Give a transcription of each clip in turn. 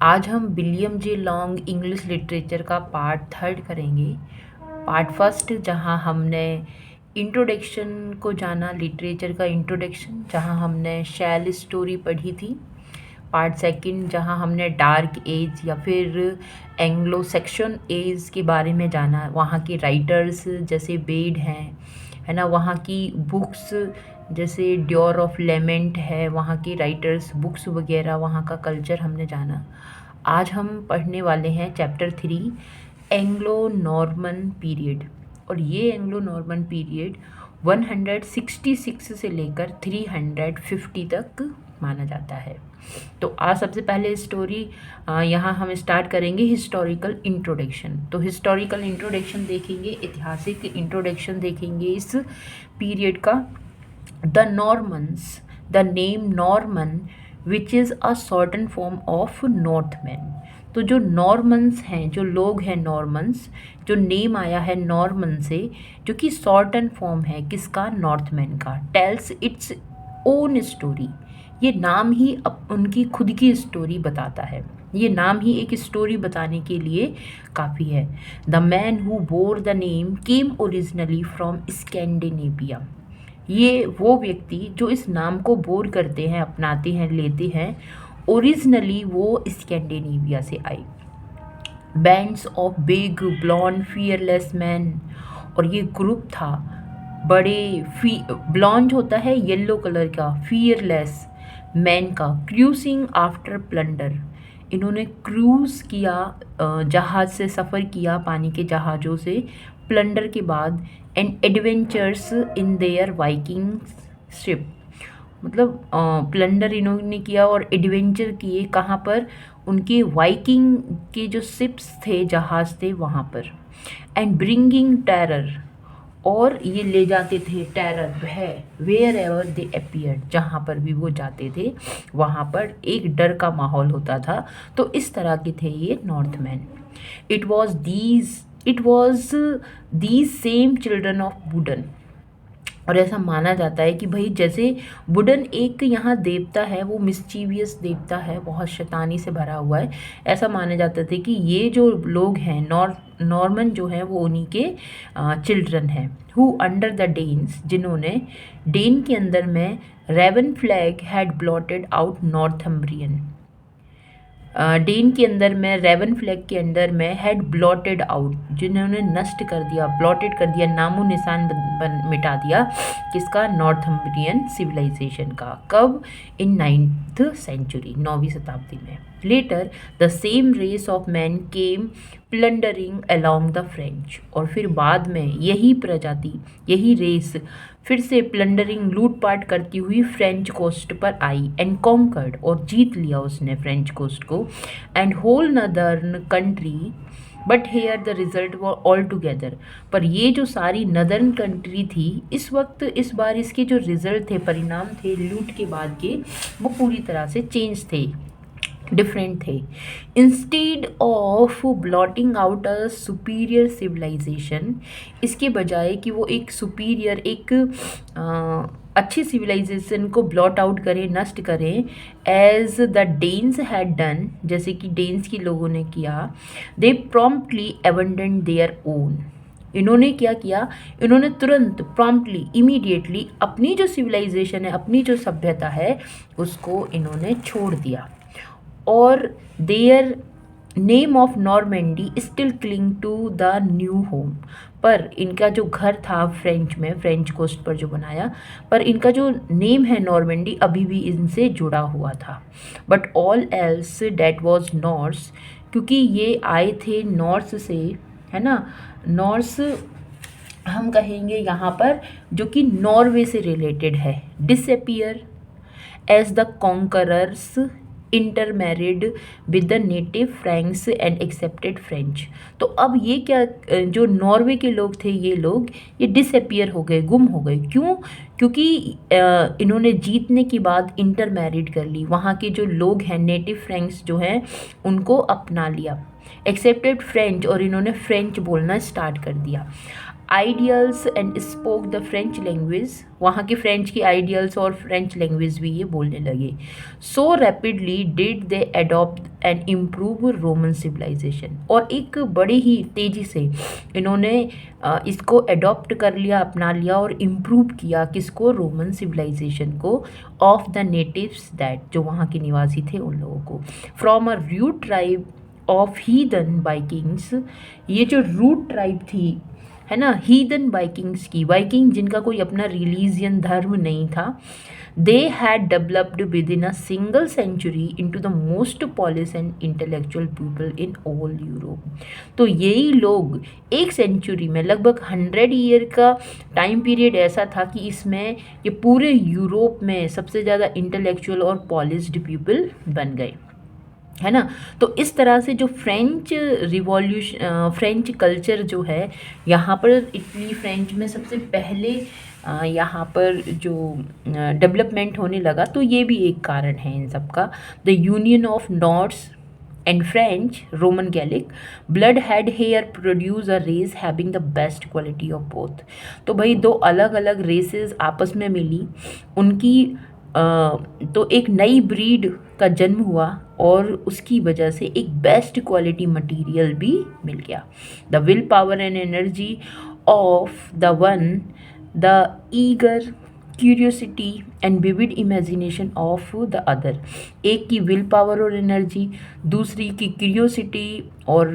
आज हम William J long English literature का पार्ट थर्ड करेंगे। पार्ट फर्स्ट जहाँ हमने इंट्रोडक्शन को जाना, लिटरेचर का इंट्रोडक्शन, जहाँ हमने शैल स्टोरी पढ़ी थी। पार्ट सेकंड जहाँ हमने डार्क एज या फिर एंग्लो सेक्शन एज के बारे में जाना, वहाँ के राइटर्स जैसे बेड हैं, है ना, वहाँ की बुक्स जैसे ड्योर ऑफ लेमेंट है, वहाँ के राइटर्स बुक्स वगैरह, वहाँ का कल्चर हमने जाना। आज हम पढ़ने वाले हैं चैप्टर 3 एंग्लो नॉर्मन पीरियड। और ये एंग्लो नॉर्मन पीरियड 166 से लेकर 350 तक माना जाता है। तो आज सबसे पहले स्टोरी यहाँ हम स्टार्ट करेंगे हिस्टोरिकल इंट्रोडक्शन। तो हिस्टोरिकल इंट्रोडक्शन देखेंगे, ऐतिहासिक इंट्रोडक्शन देखेंगे इस पीरियड का। The Normans, the name Norman which is a certain form of Northman. तो जो नॉर्मन्स हैं, जो लोग हैं नॉर्मन्स, जो नेम आया है नॉर्मन से, जो कि शॉर्टन फॉर्म है किसका, नॉर्थमैन का। टेल्स इट्स ओन स्टोरी, ये नाम ही उनकी खुद की स्टोरी बताता है। ये नाम ही एक स्टोरी बताने के लिए काफ़ी है। The man who bore the name came originally from Scandinavia. ये वो व्यक्ति जो इस नाम को बोर करते हैं, अपनाते हैं, लेते हैं, ओरिजिनली वो स्कैंडिनेविया से आई। Bands of big blond fearless man, और ये ग्रुप था बड़े ब्लॉन्ड होता है येलो कलर का, फियरलेस मैन का, क्रूजिंग आफ्टर प्लंडर। इन्होंने क्रूज़ किया, जहाज़ से सफ़र किया, पानी के जहाज़ों से, प्लंडर के बाद, and adventures in their Viking ship. मतलब प्लंडर इन्होंने किया और एडवेंचर किए कहाँ पर, उनके वाइकिंग के जो शिप्स थे, जहाज़ थे, वहाँ पर। एंड ब्रिंगिंग टेरर, और ये ले जाते थे टेरर, भय, वेयर एवर दे अपीयर, जहाँ पर भी वो जाते थे वहाँ पर एक डर का माहौल होता था। तो इस तरह के थे ये Northman. It was these same children of Woden. और ऐसा माना जाता है कि भाई जैसे बुडन एक यहाँ देवता है, वो मिस्चीवियस देवता है, बहुत शैतानी से भरा हुआ है। ऐसा माना जाता था कि ये जो लोग हैं नॉर्मन जो हैं वो उन्हीं के चिल्ड्रन हैं। हु अंडर द डेन्स, जिन्होंने डेन के अंदर में raven flag had blotted out Northumbrian. Dane के अंदर में, रेवन फ्लैग के अंदर में, हैड ब्लॉटेड आउट, जिन्होंने नष्ट कर दिया, ब्लॉटेड कर दिया, नामो निशान मिटा दिया किसका, नॉर्थम्ब्रियन सिविलाइजेशन का। कब, इन 9th सेंचुरी, 9वीं शताब्दी में। Later the same race of man came plundering along the French, और फिर बाद में यही प्रजाति, यही रेस फिर से प्लंडरिंग, लूटपाट करती हुई फ्रेंच कोस्ट पर आई। एंड कॉन्कर्ड, और जीत लिया उसने फ्रेंच कोस्ट को। And whole northern country, but here the result वो ऑल टुगेदर। पर ये जो सारी नदर्न कंट्री थी, इस वक्त, इस बार इसके जो रिजल्ट थे, परिणाम थे लूट के बाद के, वो पूरी तरह से चेंज थे, डिफरेंट थे। Instead of blotting out a superior civilisation, इसके बजाय कि वो एक सुपीरियर, एक अच्छी सिविलाइजेशन को ब्लॉट आउट करें, नष्ट करें, as the Danes had done, जैसे कि डेन्स के लोगों ने किया, they promptly abandon their own. इन्होंने क्या किया, इन्होंने तुरंत, प्रॉम्प्टली, इमीडिएटली अपनी जो सिविलाइजेशन है, अपनी जो सभ्यता है, उसको इन्होंने छोड़ दिया। और their name of Normandy still cling to the new home, पर इनका जो घर था फ्रेंच में, फ्रेंच कोस्ट पर जो बनाया, पर इनका जो नेम है नॉर्मेंडी अभी भी इनसे जुड़ा हुआ था। But all else that was Norse, क्योंकि ये आए थे नॉर्थ से, है ना, नॉर्स हम कहेंगे यहाँ पर, जो कि नॉर्वे से रिलेटेड है। Disappear as the conquerors intermarried with the native Franks and accepted French. तो अब ये क्या, जो नॉर्वे के लोग थे, ये लोग ये डिसअपियर हो गए, गुम हो गए। क्यों, क्योंकि इन्होंने जीतने के बाद इंटरमैरिड कर ली, वहाँ के जो लोग हैं नेटिव फ्रैंक्स जो हैं उनको अपना लिया, एक्सेप्टेड फ्रेंच, और इन्होंने फ्रेंच बोलना स्टार्ट कर दिया। Ideals and spoke the French language, वहाँ के फ्रेंच की आइडियल्स और फ्रेंच लैंग्वेज भी ये बोलने लगे। So rapidly did they adopt and improve Roman civilisation, और एक बड़े ही तेज़ी से इन्होंने इसको अडॉप्ट कर लिया, अपना लिया और इम्प्रूव किया किसको, रोमन सिविलाइजेशन को, ऑफ द नेटिव्स दैट, जो वहाँ के निवासी थे उन लोगों को, from a rude tribe of heathen Vikings, ये जो रूट ट्राइब थी है ना हीदन वाइकिंग्स की, वाइकिंग जिनका कोई अपना रिलीजियन धर्म नहीं था, they had developed within a single century into the most polished and intellectual people in all Europe. तो यही लोग एक सेंचुरी में, लगभग 100 ईयर का टाइम पीरियड ऐसा था कि इसमें ये पूरे यूरोप में सबसे ज़्यादा इंटेलेक्चुअल और पॉलिश्ड पीपल बन गए, है ना। तो इस तरह से जो फ्रेंच रिवॉल्यूशन, फ्रेंच कल्चर जो है यहाँ पर इटली फ्रेंच में सबसे पहले यहाँ पर जो डेवलपमेंट होने लगा, तो ये भी एक कारण है इन सब का। The union of Nords and French Roman Gallic blood had here produce a race having the best quality of both. तो भाई दो अलग अलग रेसेस आपस में मिली, उनकी तो एक नई ब्रीड का जन्म हुआ और उसकी वजह से एक बेस्ट क्वालिटी मटेरियल भी मिल गया। The will power and energy of the one, the eager curiosity and vivid imagination of the other, एक की विल पावर और एनर्जी, दूसरी की क्यूरियोसिटी और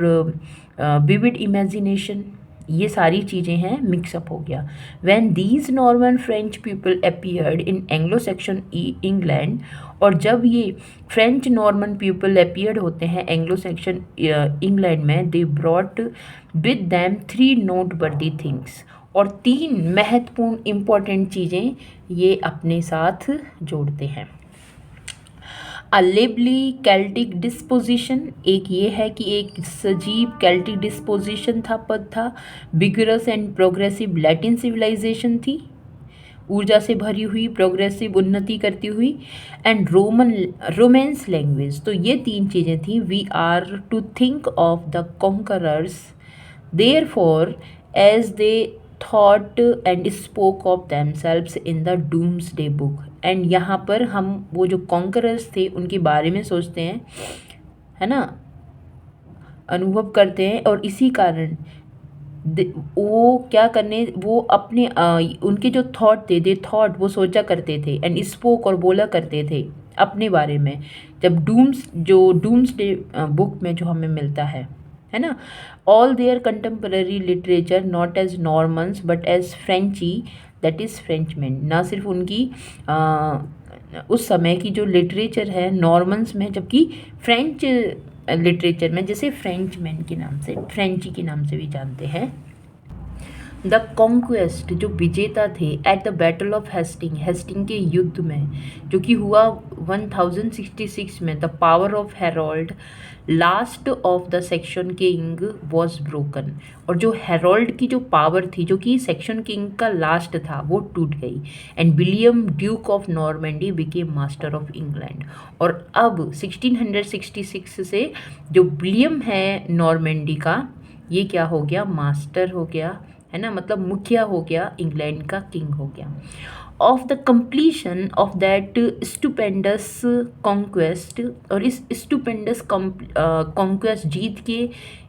विविड इमेजिनेशन, ये सारी चीज़ें हैं, मिक्सअप हो गया। When these Norman French people appeared in Anglo Saxon England, और जब ये फ्रेंच नॉर्मन पीपल अपीयर्ड होते हैं एंग्लो सेक्शन इंग्लैंड में, they brought with them 3 noteworthy things, और 3 महत्वपूर्ण इम्पॉर्टेंट चीज़ें ये अपने साथ जोड़ते हैं। अ लिवली कैल्टिक डिस्पोजिशन, एक ये है कि एक सजीव कैल्टिक डिस्पोजिशन था, पद था। Vigorous and progressive Latin civilisation थी, ऊर्जा से भरी हुई, प्रोग्रेसिव उन्नति करती हुई, एंड रोमेंस लैंग्वेज, तो ये 3 चीज़ें थी। We are to think of the conquerors therefore as they thought and spoke of themselves in the Domesday Book, and यहाँ पर हम वो जो कॉन्करर्स थे उनके बारे में सोचते हैं, है ना, अनुभव करते हैं, और इसी कारण वो क्या करने, वो अपने उनके जो थॉट थे, दे थॉट, वो सोचा करते थे, एंड स्पोक और बोला करते थे अपने बारे में, जब डूम्सडे बुक में जो हमें मिलता है ना। All their contemporary literature not as Normans but as Frenchie, that is Frenchman, ना सिर्फ उनकी उस समय की जो लिटरेचर है नॉर्मन्स में, जबकि फ्रेंच लिटरेचर में जैसे फ्रेंचमैन के नाम से, फ्रेंची के नाम से भी जानते हैं। द कॉन्क्वेस्ट, जो विजेता थे at the battle of Hasting के युद्ध में, जो कि हुआ 1066 में, the power of Harold last of the Saxon king was broken, और जो हेरोल्ड की जो पावर थी, जो कि सेक्शन किंग का लास्ट था, वो टूट गई, and William Duke of Normandy became master of England, और अब 1666 से जो विलियम है नॉर्मैंडी का, ये क्या हो गया, मास्टर हो गया, है ना, मतलब मुखिया हो गया, इंग्लैंड का किंग हो गया। Of the completion of that stupendous conquest, और इस स्टुपेंडस कॉन्क्वेस्ट जीत के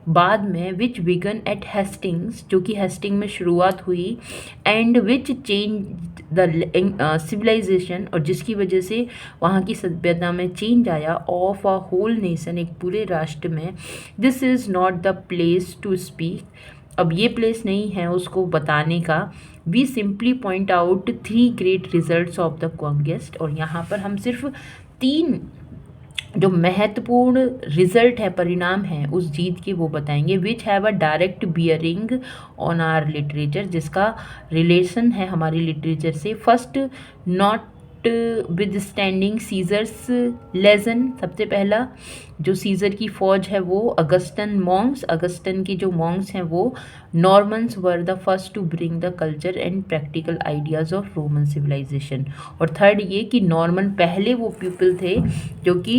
बाद में, विच बिगन एट हेस्टिंग्स, जो कि हेस्टिंग में शुरुआत हुई, and which change the civilisation, और जिसकी वजह से वहाँ की सभ्यता में चेंज आया, ऑफ अ होल नेशन, एक पूरे राष्ट्र में। This is not the place to speak, अब ये प्लेस नहीं है उसको बताने का। We simply point out 3 great results of the conquest, और यहाँ पर हम सिर्फ 3 जो महत्वपूर्ण रिजल्ट है, परिणाम है उस जीत के, वो बताएंगे। Which have a direct bearing on our literature, जिसका रिलेशन है हमारी लिटरेचर से। First, notwithstanding Caesar's legion, सबसे पहला जो सीजर की फौज है वो अगस्टन मॉन्क्स, अगस्टन के जो मॉन्क्स हैं वो Normans were the first to bring the culture and practical ideas of Roman civilisation. और थर्ड ये कि नॉर्मन पहले वो पीपल थे जो कि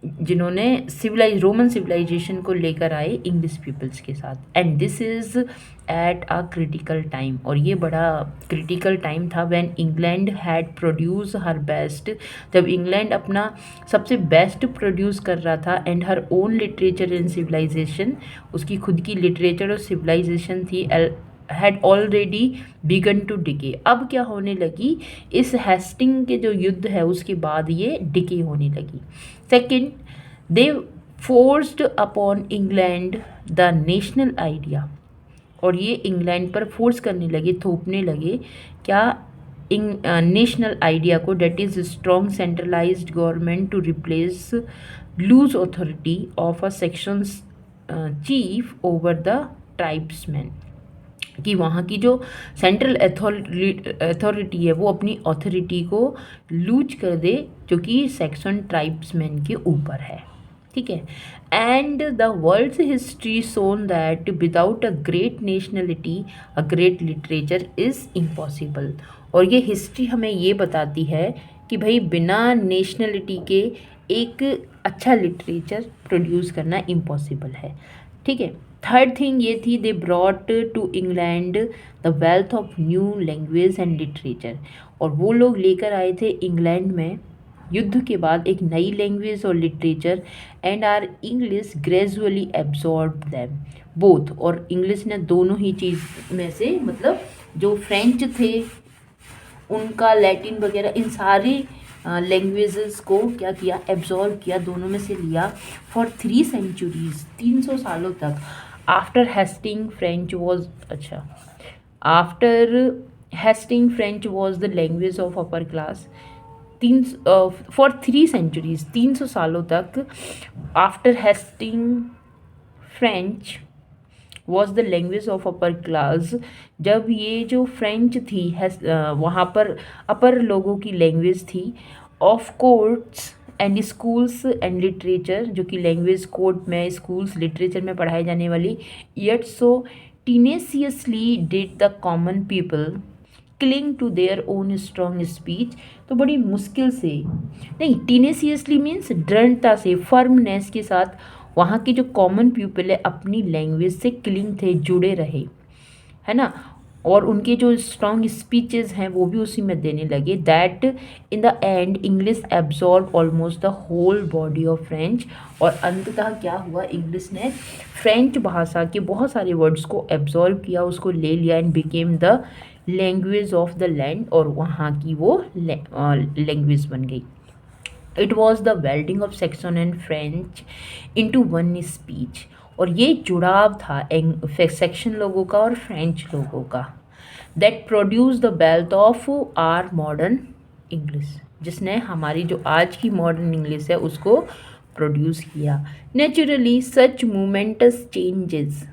जिन्होंने रोमन सिविलाइजेशन को लेकर आए इंग्लिश पीपल्स के साथ। And this is at a critical time, और ये बड़ा क्रिटिकल टाइम था when England had produce her best, जब इंग्लैंड अपना सबसे बेस्ट प्रोड्यूस कर रहा था, and her own literature and civilisation, उसकी खुद की लिटरेचर और सिविलाइजेशन थी, had already begun to decay. अब क्या होने लगी, इस हेस्टिंग के जो युद्ध है उसके बाद ये डिके होने लगी। Second, they forced upon England the national idea, और ये इंग्लैंड पर फोर्स करने लगे, थोपने लगे क्या, नेशनल आइडिया को, that is strong centralised government to replace loose authority of a Saxon chief over the tribesman, कि वहाँ की जो सेंट्रल अथॉरिटी है वो अपनी अथॉरिटी को लूज कर दे, जो कि सेक्शन ट्राइब्समैन के ऊपर है। ठीक है। And the world's history shows that without a great nationality a great literature is impossible, और ये हिस्ट्री हमें ये बताती है कि भाई बिना नेशनलिटी के एक अच्छा लिटरेचर प्रोड्यूस करना इम्पॉसिबल है। ठीक है। थर्ड थिंग ये थी, they brought to England the wealth of new language and literature, और वो लोग लेकर आए थे इंग्लैंड में युद्ध के बाद एक नई लैंग्वेज और literature, and our English gradually absorb them both, और इंग्लिश ने दोनों ही चीज़ में से, मतलब जो फ्रेंच थे उनका, लैटिन वगैरह, इन सारी लैंग्वेजेस को क्या किया, एब्जॉर्ब किया, दोनों में से लिया। फॉर 3 सेंचुरीज, 300 सालों तक। आफ्टर हेस्टिंग फ्रेंच वॉज, अच्छा, after Hasting French was the language of upper class. For 3 centuries, 300 सालों तक, after Hasting French was the language of upper class, जब ये जो फ्रेंच थी वहाँ पर अपर लोगों की लैंग्वेज थी, of courts and schools and literature, जो कि लैंग्वेज कोर्ट में, स्कूल्स, लिटरेचर में पढ़ाई जाने वाली, yet so tenaciously did the common people cling to their own strong speech, तो बड़ी मुश्किल से, नहीं, टीनेसियसली मीन्स दृढ़ता से, फर्मनेस के साथ वहाँ की जो कॉमन पीपल है अपनी लैंग्वेज से क्लिंग थे, जुड़े रहे, है ना, और उनके जो स्ट्रॉन्ग स्पीचेस हैं वो भी उसी में देने लगे। That in the end English absorb almost the whole body of French, और अंततः क्या हुआ, इंग्लिश ने फ्रेंच भाषा के बहुत सारे वर्ड्स को एब्जॉर्ब किया, उसको ले लिया, and became the language of the land, और वहाँ की वो लैंग्वेज बन गई। It was the welding of section and French into one speech, और ये जुड़ाव था सेक्शन लोगों का और फ्रेंच लोगों का, that produce the belt of our modern English, जिसने हमारी जो आज की मॉडर्न इंग्लिश है उसको प्रोड्यूस किया। नेचुरली सच मोमेंटस चेंजेस,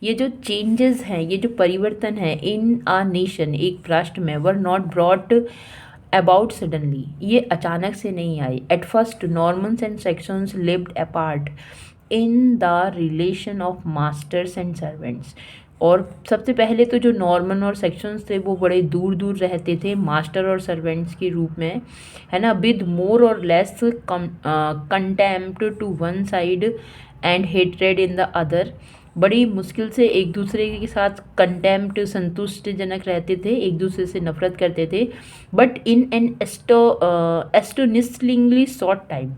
ये जो चेंजेस हैं, ये जो परिवर्तन है इन आ नेशन, एक राष्ट्र में, were not brought about suddenly, ये अचानक से नहीं आई। At first Normans and Saxons lived apart in the relation of masters and servants, और सबसे पहले तो जो नॉर्मन और सेक्शंस थे वो बड़े दूर दूर रहते थे मास्टर और सर्वेंट्स के रूप में, है ना, with more or less contempt to one side and hatred in the other, बड़ी मुश्किल से एक दूसरे के साथ कंटेम्प्ट, संतुष्टिजनक रहते थे, एक दूसरे से नफरत करते थे, but in an astonishingly short time,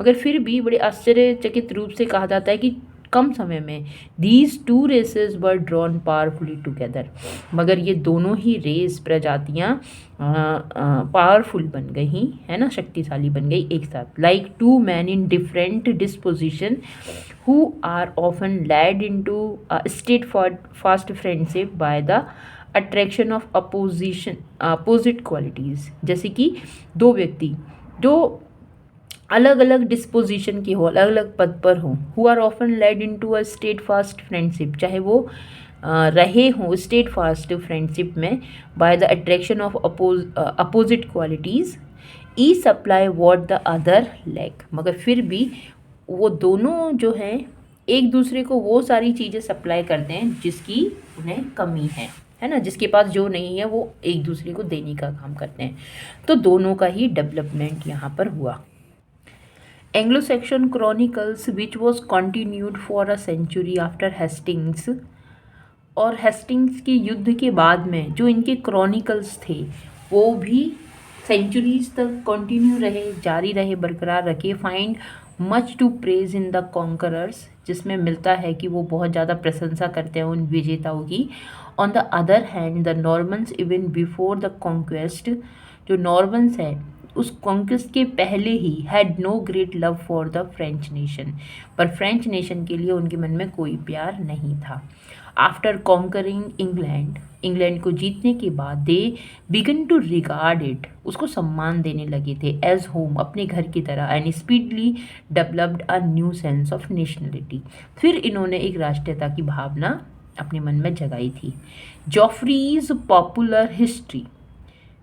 मगर फिर भी बड़े आश्चर्यचकित रूप से कहा जाता है कि कम समय में these two races were drawn powerfully together, मगर ये दोनों ही रेस, प्रजातियाँ पावरफुल बन गई, है ना, शक्तिशाली बन गई एक साथ, like two men in different disposition who are often led into a steadfast friendship by the attraction of opposite qualities, जैसे कि दो व्यक्ति जो अलग अलग डिस्पोजिशन के हो, अलग अलग पद पर हों, who are often led into a steadfast friendship, चाहे वो रहे हों steadfast friendship में, by the attraction of opposite qualities, each supply what the other lack, मगर फिर भी वो दोनों जो हैं एक दूसरे को वो सारी चीज़ें सप्लाई करते हैं जिसकी उन्हें कमी है ना, जिसके पास जो नहीं है वो एक दूसरे को देने का काम करते हैं, तो दोनों का ही डेवलपमेंट यहाँ पर हुआ। Anglo Saxon chronicles which was continued for a century after Hastings, और हेस्टिंग्स के युद्ध के बाद में जो इनके क्रॉनिकल्स थे वो भी सेंचुरीज तक कंटिन्यू रहे, जारी रहे, बरकरार रखे। Find much to praise in the conquerors, जिसमें मिलता है कि वो बहुत ज़्यादा प्रशंसा करते हैं उन विजेताओं की। On the other hand the Normans even before the conquest, जो नॉर्मन्स है उस कॉन्क्वेस्ट के पहले ही had no great love for the French nation, पर फ्रेंच नेशन के लिए उनके मन में कोई प्यार नहीं था। आफ्टर कॉन्करिंग इंग्लैंड, इंग्लैंड को जीतने के बाद they began to regard it, उसको सम्मान देने लगे थे एज होम, अपने घर की तरह। And speedily developed a new sense of nationality, फिर इन्होंने एक राष्ट्रीयता की भावना अपने मन में जगाई थी। जॉफ्रीज पॉपुलर हिस्ट्री,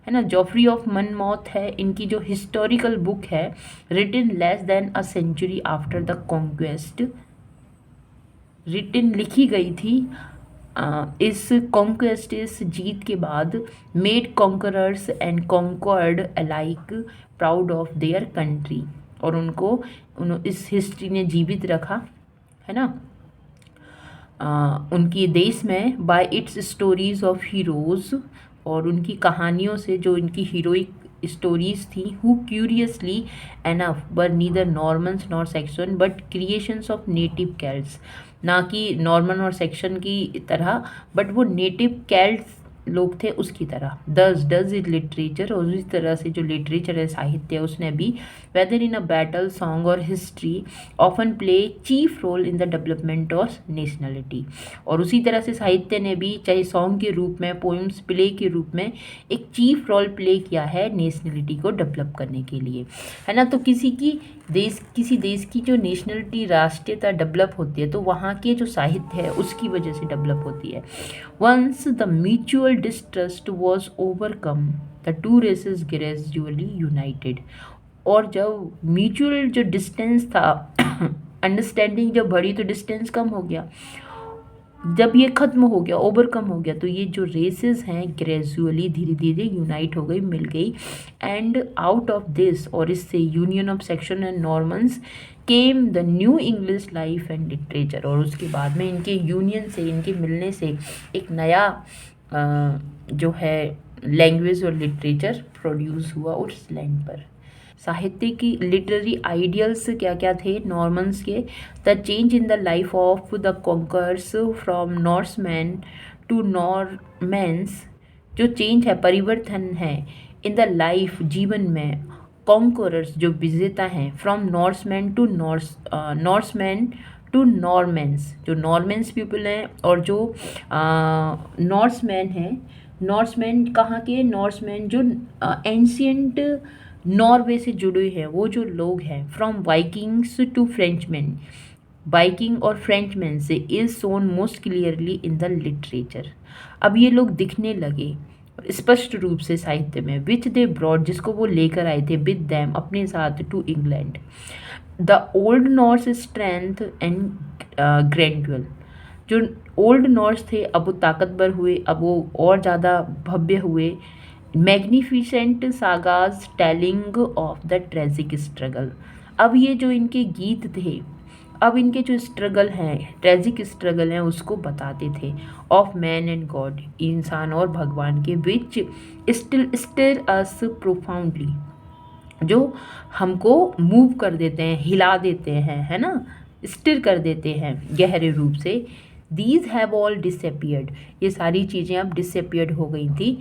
है ना, जॉफ्री ऑफ मनमौथ है इनकी जो हिस्टोरिकल बुक है, written less than a century after the conquest, written लिखी गई थी इस कॉन्क्वेस्ट, इस जीत के बाद। Made conquerors and conquered alike proud of their country, और उनको इस हिस्ट्री ने जीवित रखा, है ना, उनकी देश में। By its stories of heroes, और उनकी कहानियों से, जो इनकी हीरोइक स्टोरीज थी, who curiously enough were neither Normans nor Saxons but creations of native Celts, ना कि नॉर्मन और सेक्शन की तरह बट वो नेटिव कैल्ट्स लोग थे उसकी तरह। दस डज इज लिटरेचर, और उसी तरह से जो लिटरेचर है, साहित्य है, उसने भी whether in a battle song और history often play chief role in the development of nationality, और उसी तरह से साहित्य ने भी चाहे सॉन्ग के रूप में, पोइम्स प्ले के रूप में एक चीफ रोल प्ले किया है नेशनलिटी को डेवलप करने के लिए, है ना। तो किसी देश की जो नेशनलिटी, राष्ट्रीयता डेवलप होती है तो वहाँ के जो साहित्य है उसकी वजह से डेवलप होती है। Once the mutual distrust was overcome the two races gradually united, और जब म्यूचुअल जो डिस्टेंस था अंडरस्टैंडिंग जब बढ़ी तो डिस्टेंस कम हो गया, जब ये ख़त्म हो गया, ओवरकम हो गया, तो ये जो रेसेस हैं ग्रेजुअली, धीरे धीरे यूनाइट हो गई, मिल गई। एंड आउट ऑफ दिस, और इससे union of section and Normans came the new English life and literature, और उसके बाद में इनके यूनियन से, इनके मिलने से एक नया जो है लैंग्वेज और लिटरेचर प्रोड्यूस हुआ उस लैंड पर। साहित्य की लिटरेरी आइडियल्स क्या क्या थे नॉर्मन्स के? The change in the life of the conquerors from Norseman to Normans, जो चेंज है, परिवर्तन है इन द लाइफ, जीवन में, कॉन्करर्स जो विजेता हैं, फ्रॉम नॉर्समैन टू नॉर्मेंस, जो नॉर्मेंस पीपल हैं, और जो नॉर्समैन हैं, नॉर्समैन कहाँ के? नॉर्समैन जो एंशियंट नॉर्वे से जुड़े हैं वो जो लोग हैं। From Vikings to Frenchman, Viking और फ्रेंचमैन से is shown most clearly in the literature, अब ये लोग दिखने लगे स्पष्ट रूप से साहित्य में। विच दे ब्रॉड, जिसको वो लेकर आए थे, विद दैम, अपने साथ, to England, the old Norse strength and gradual, जो ओल्ड नॉर्स थे अब वो ताकतवर हुए, अब वो और ज़्यादा भव्य हुए। Magnificent sagas telling of the tragic struggle, अब ये जो इनके गीत थे, अब इनके जो स्ट्रगल हैं, ट्रेजिक स्ट्रगल हैं, उसको बताते थे। ऑफ मैन एंड गॉड, इंसान और भगवान के, which still stir us profoundly, जो हमको मूव कर देते हैं, हिला देते हैं, है ना, स्टिर कर देते हैं गहरे रूप से। दीज हैव ऑल डिसअपियर्ड, ये सारी चीज़ें अब डिसअपियर्ड हो गई थी।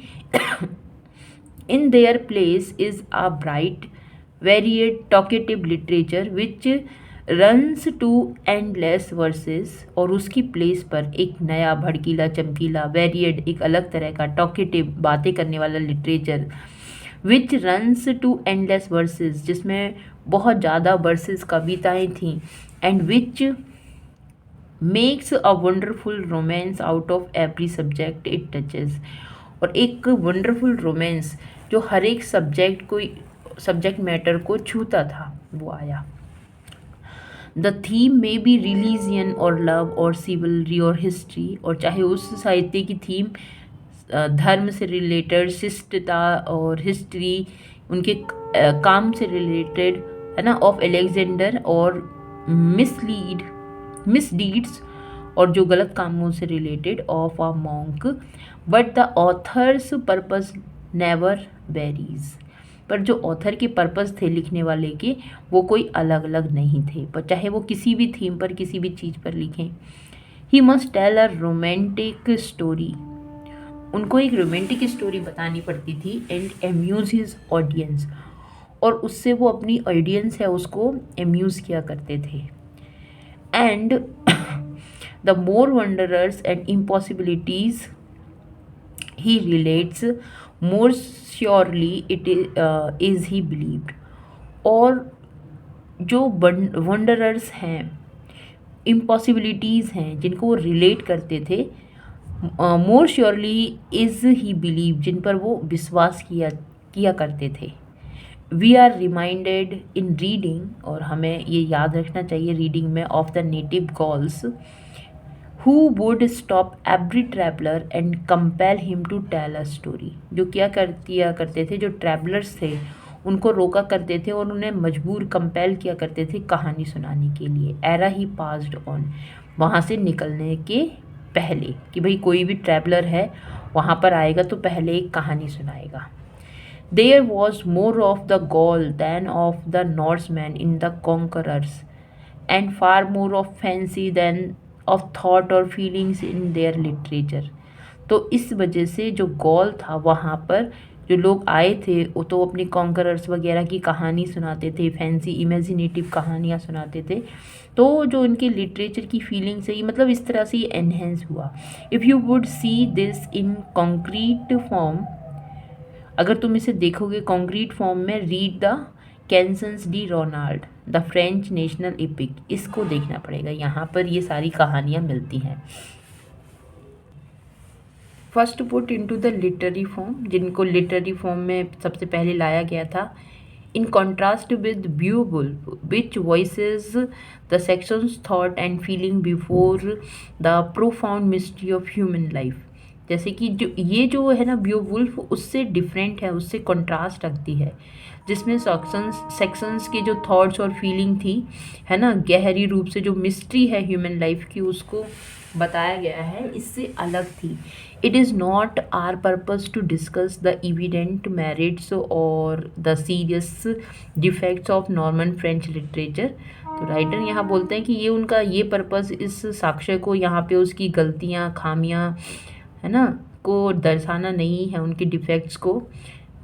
In their place is a bright, varied, talkative literature which runs to endless verses, और उसकी प्लेस पर एक नया भड़कीला, चमकीला, वेरिएड, एक अलग तरह का टॉकेटिव, बातें करने वाला literature, which runs to endless verses, जिसमें बहुत ज़्यादा वर्सेस, कविताएँ थीं, and which makes a wonderful romance out of every subject it touches, और एक वंडरफुल रोमांस जो हर एक सब्जेक्ट मैटर को छूता था वो आया। द थीम में बी रिलीजियन और लव और सिविलरी और हिस्ट्री, और चाहे उस साहित्य की थीम धर्म से रिलेटेड, शिष्टता और हिस्ट्री, उनके काम से रिलेटेड है ना, ऑफ एलेक्जेंडर और मिसडीड्स और जो गलत कामों से related of a monk, but the author's purpose never varies. पर जो ऑथर के पर्पस थे लिखने वाले के, वो कोई अलग अलग नहीं थे, पर चाहे वो किसी भी थीम पर किसी भी चीज़ पर लिखें। He must tell a romantic story, उनको एक रोमांटिक स्टोरी बतानी पड़ती थी, एंड एम्यूज हिज ऑडियंस, और उससे वो अपनी ऑडियंस है उसको एम्यूज़ किया करते थे। And the more wonders and impossibilities he relates, more surely it is he believed. और जो वंडरर्स हैं, इम्पॉसिबिलिटीज़ हैं जिनको वो रिलेट करते थे, more surely is he believe, जिन पर वो विश्वास किया करते थे। We are reminded in reading, और हमें ये याद रखना चाहिए रीडिंग में, of the native Gauls who would stop every traveller and compel him to tell a story. जो किया करते थे, जो ट्रैवलर्स थे उनको रोका करते थे और उन्हें मजबूर कंपेल किया करते थे कहानी सुनाने के लिए। एरा ही पास्ड ऑन, वहाँ से निकलने के पहले, कि भाई कोई भी ट्रैवलर है वहाँ पर आएगा तो पहले एक कहानी सुनाएगा। There was more of the Gaul than of the Norsemen in the conquerors, and far more of fancy than of thought or feelings in their literature. तो इस वजह से जो गॉल था वहाँ पर जो लोग आए थे वो तो अपने कॉन्करर्स वगैरह की कहानी सुनाते थे, फैंसी इमेजिनेटिव कहानियाँ सुनाते थे। तो जो उनके लिटरेचर की फीलिंग्स है, ये मतलब इस तरह से ये एनहेंस हुआ। If you would see this in concrete form, अगर तुम इसे देखोगे कॉन्क्रीट फॉर्म में, read the Chansons de Roland the French national epic, इसको देखना पड़ेगा, यहाँ पर ये सारी कहानियाँ मिलती हैं। First put into the literary form, जिनको लिटरेरी फॉर्म में सबसे पहले लाया गया था, in contrast with Beowulf which voices the Saxons thought and feeling before the profound mystery of human life. जैसे कि जो है ना ब्यूवुल्फ, उससे डिफरेंट है, उससे कंट्रास्ट रखती है, जिसमें सेक्शंस के जो थॉट्स और फीलिंग थी, है ना, गहरी रूप से जो मिस्ट्री है ह्यूमन लाइफ की उसको बताया गया है, इससे अलग थी। It is not our purpose to discuss the evident merits और the serious defects of Norman French literature. तो राइटर यहाँ बोलते हैं कि ये उनका ये पर्पस इस साक्ष्य को यहाँ पे उसकी गलतियाँ, खामियाँ, है ना, को दर्शाना नहीं है, उनकी डिफेक्ट्स को,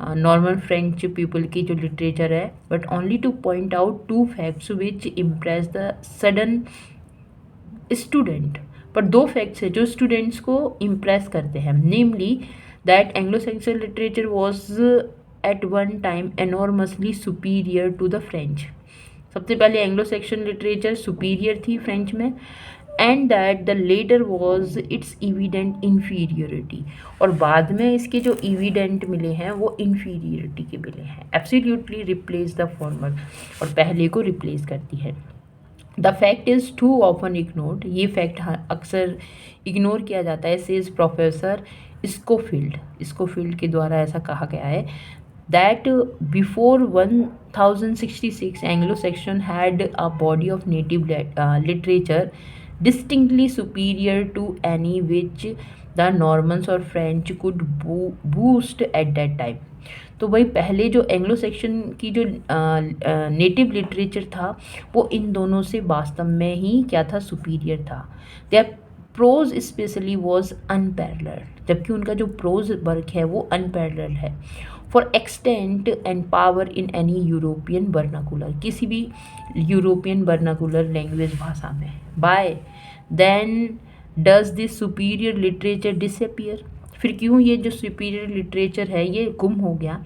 नॉर्मल फ्रेंच पीपल की जो लिटरेचर है, but only to point out two facts which impress the sudden student. पर दो फैक्ट्स है जो स्टूडेंट्स को इम्प्रेस करते हैं, namely that Anglo Saxon literature was at one time enormously superior to the French. सबसे पहले एंग्लो सैक्सन लिटरेचर सुपीरियर थी फ्रेंच में, and that the latter was its evident inferiority, और बाद में इसके जो इविडेंट मिले हैं वो इन्फीरियरिटी के मिले हैं। एब्सोल्युटली रिप्लेस द फॉर्मर, और पहले को रिप्लेस करती है। The fact is too often ignored, ये फैक्ट अक्सर इग्नोर किया जाता है, सेज प्रोफेसर स्कोफील्ड के द्वारा ऐसा कहा गया है, that before 1066 Anglo Saxon had a body of native literature distinctly superior to any which the Normans or French could boast at that time। तो भाई पहले जो एंग्लो सेक्शन की जो नेटिव लिटरेचर था वो इन दोनों से वास्तव में ही क्या था, सुपीरियर था। Their prose especially was unparalleled, जबकि उनका जो प्रोज वर्क है वो अनपैरेलल्ड है। For extent and power in any European vernacular, किसी भी यूरोपियन वर्नाकुलर लैंग्वेज भाषा में। Why then does this superior literature disappear, फिर क्यों ये जो सुपीरियर लिटरेचर है ये गुम हो गया।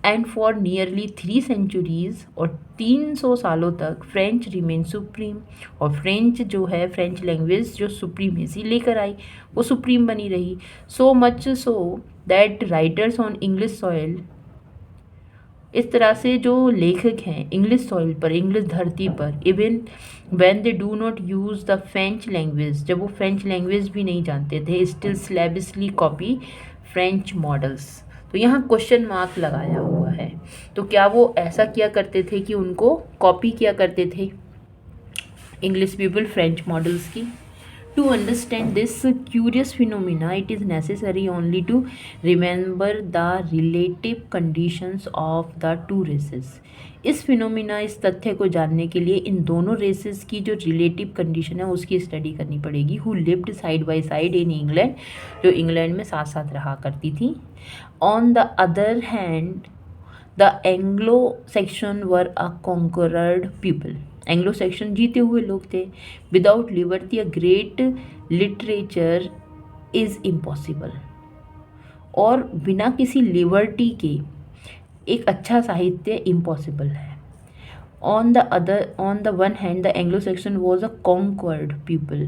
एंड फॉर नियरली 3 सेंचुरीज़, और 300 सालों तक फ्रेंच रिमेन सुप्रीम, और फ्रेंच जो है, फ्रेंच लैंग्वेज जो सुप्रीमेसी लेकर आई वो सुप्रीम बनी रही। So much so that writers on English soil, इस तरह से जो लेखक हैं इंग्लिश सॉइल पर, इंग्लिश धरती पर, even when they do not use the French language, जब वो फ्रेंच लैंग्वेज भी नहीं जानते थे, स्टिल स्लैविशली कॉपी फ्रेंच मॉडल्स। तो यहाँ क्वेश्चन मार्क लगाया हुआ है। तो क्या वो ऐसा किया करते थे कि उनको कॉपी किया करते थे इंग्लिश पीपल फ्रेंच मॉडल्स की? To understand this curious phenomena, it is necessary only to remember the relative conditions of the two races. इस फिनोमिना, इस तथ्य को जानने के लिए इन दोनों रेसेस की जो रिलेटिव कंडीशन है उसकी स्टडी करनी पड़ेगी। Who lived side by side in England, जो इंग्लैंड में साथ साथ रहा करती थी। On the other hand the Anglo Saxon were a conquered people, Anglo Saxon जीते हुए लोग थे। Without liberty a great literature is impossible, और बिना किसी लिबर्टी के एक अच्छा साहित्य इम्पॉसिबल है। On the one hand the Anglo Saxon was a conquered people,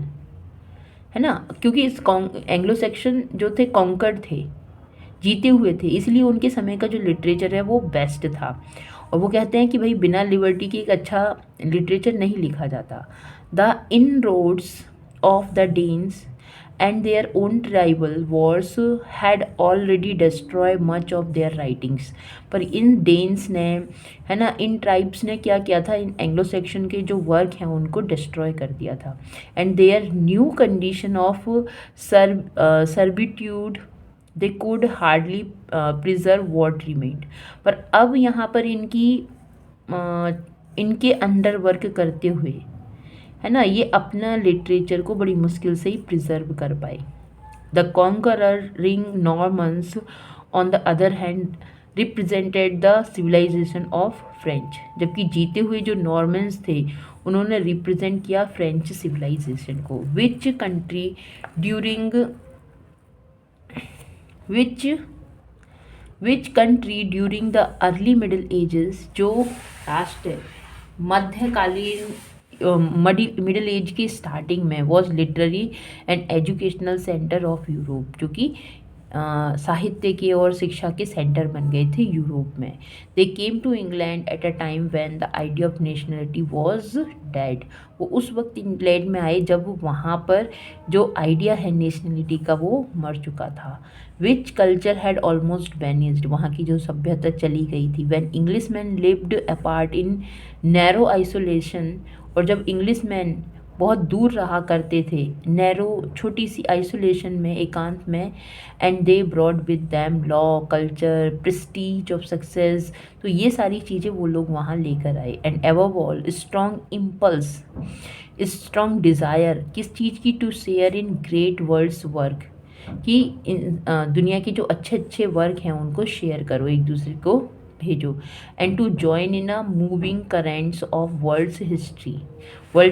है ना, क्योंकि इस एंग्लो सेक्शन जो थे कॉन्कर्ड थे, जीते हुए थे, इसलिए उनके समय का जो लिटरेचर है वो बेस्ट था। और वो कहते हैं कि भाई बिना लिबर्टी के एक अच्छा लिटरेचर नहीं लिखा जाता। The inroads of the Danes and their own tribal wars had already destroy much of their writings, पर इन डेन्स ने, है ना, इन ट्राइब्स ने क्या किया था, इन एंग्लो सेक्शन के जो वर्क हैं उनको डिस्ट्रॉय कर दिया था। And their new condition of servitude they could hardly preserve what remained, पर अब यहाँ पर इनके अंडर वर्क करते हुए, है ना, ये अपना लिटरेचर को बड़ी मुश्किल से ही प्रिजर्व कर पाए। The conquering Normans on the other hand represented the civilisation of French, जबकि जीते हुए जो नॉर्मन्स थे उन्होंने रिप्रेजेंट किया फ्रेंच सिविलाइजेशन को। Which country during the early middle ages, जो राष्ट्र मध्यकालीन मिडिल एज की स्टार्टिंग में was literary and educational centre of Europe, जो कि साहित्य के और शिक्षा के सेंटर बन गए थे यूरोप में। They came to England at a time when the idea of nationality was dead, वो उस वक्त इंग्लैंड में आए जब वहाँ पर जो आइडिया है नेशनलिटी का वो मर चुका था। विच कल्चर हैड ऑलमोस्ट वैनिस्ड, वहाँ की जो सभ्यता चली गई थी। When English man lived apart in narrow isolation, और जब इंग्लिश मैन बहुत दूर रहा करते थे, नैरो छोटी सी आइसोलेशन में, एकांत में, and they brought with them law, culture, prestige of success, तो ये सारी चीज़ें वो लोग वहाँ लेकर आए। And above all strong impulse, strong desire, किस चीज़ की, to share in great world's work, कि दुनिया के जो अच्छे अच्छे वर्क हैं उनको शेयर करो, एक दूसरे को भेजो। And to join in a moving currents of world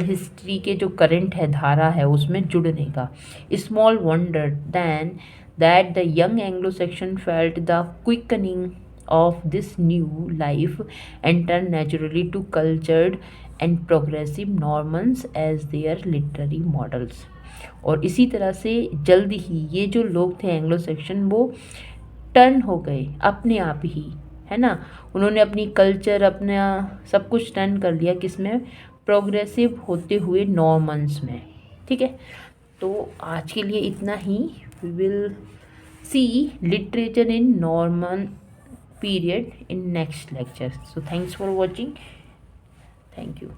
history के जो करंट है, धारा है, उसमें जुड़ने का। Small wonder then that the young Anglo Saxon felt the quickening of this new life and turn naturally to cultured and progressive Normans as their literary models. और इसी तरह से जल्द ही ये जो लोग थे एंग्लो सेक्शन, वो टर्न हो गए अपने आप ही, है ना, उन्होंने अपनी कल्चर, अपना सब कुछ टर्न कर लिया, किसमें, प्रोग्रेसिव होते हुए नॉर्मन्स में। ठीक है, तो आज के लिए इतना ही। We will see literature in Norman period in next lecture. So thanks for watching. Thank you.